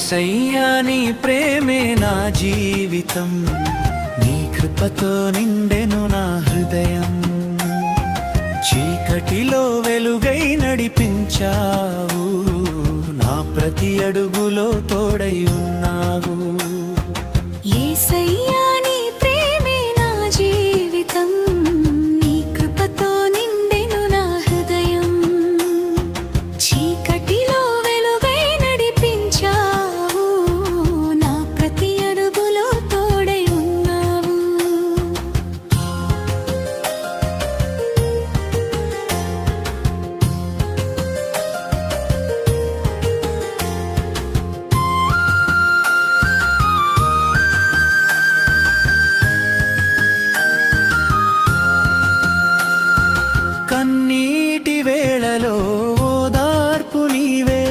యేసయ్యా నీ ప్రేమే నా జీవితం, నీ కృపతో నిండెను నా హృదయం. చీకటిలో వెలుగై నడిపించావు, నా ప్రతి అడుగులో తోడై ఉన్నావు. యేసయ్యా నీ ప్రేమే నా జీవితం, నీ కృపతో నిండెను నా హృదయం. చీకటిలో వెలుగై నడిపించావు, నా ప్రతి అడుగులో తోడై ఉన్నావు. కన్నీటి వేళలో ఓదార్పు నీవే,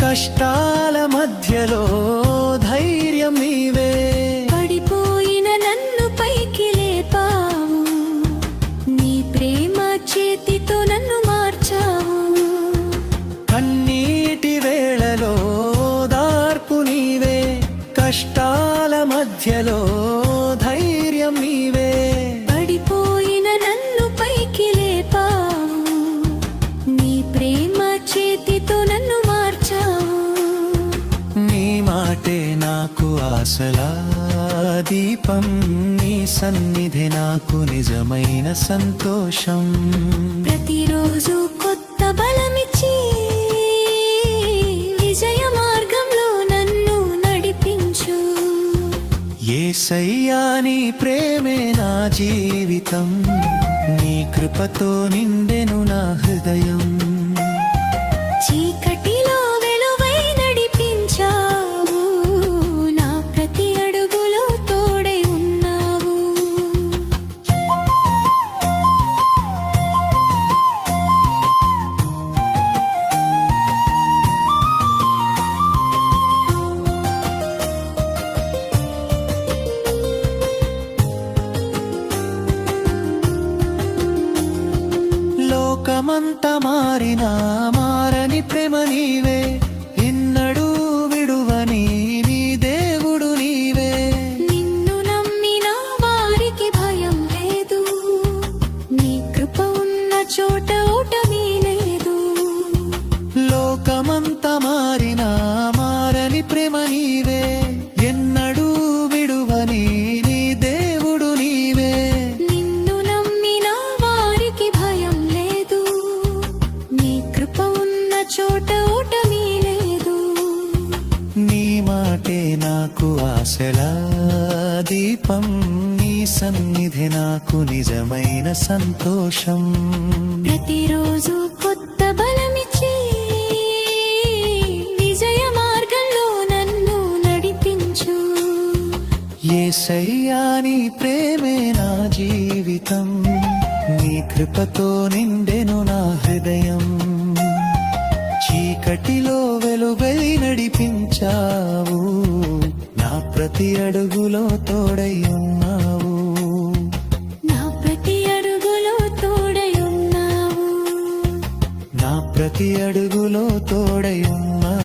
కష్టాల మధ్యలో ధైర్యం నీవే. పడిపోయిన నన్ను పైకి లేపావు, నీ ప్రేమ చేతితో నన్ను మార్చావు. కన్నీటి వేళలో ఓదార్పు నీవే, కష్టాల మధ్యలో ధైర్యం నీవే. పడిపోయిన నన్ను పైకి లేపావు, నీ ప్రేమ చేతితో నన్ను మార్చావు. నీ మాటే నాకు ఆశలా దీపం, నీ సన్నిధి నాకు నిజమైన సంతోషం. ప్రతిరోజు కొత్త బలమిచ్చి విజయ మార్గంలో నన్ను నడిపించు. యేసయ్యా నీ ప్రేమే నా జీవితం, నీ కృపతో నిండెను నా హృదయం. చీకటిలో వెలుగై నడిపించావు, నా ప్రతి అడుగులో తోడై ఉన్నావు. లోకమంత మారినా మారని ప్రేమ నీవే, ఎన్నడూ విడువని నీ దేవుడు నీవే. నిన్ను నమ్మిన వారికి భయం లేదు, నీ కృప ఉన్న చోట ఓటమి లేదు. లోకమంత మారినా మారని ప్రేమ నీవే, ఎన్నడూ విడువని నీ దేవుడు నీవే. నిన్ను నమ్మిన వారికి భయం లేదు, నీ కృప ఉన్న చోట ఓటమి లేదు. నీ మాటే నాకు ఆశలా దీపం, నీ సన్నిధి నాకు నిజమైన సంతోషం. ప్రతిరోజు కొత్త బలమిచ్చి విజయ మార్గంలో నన్ను నడిపించు. యేసయ్యా నీ ప్రేమే నా జీవితం, నీ కృపతో నిండెను నా హృదయం. చీకటిలో వెలుగై నడిపించావు, నా ప్రతి అడుగులో తోడై ఉన్నావు. నా ప్రతి అడుగులో తోడై ఉన్నావు. నా ప్రతి అడుగులో తోడై ఉన్నావు.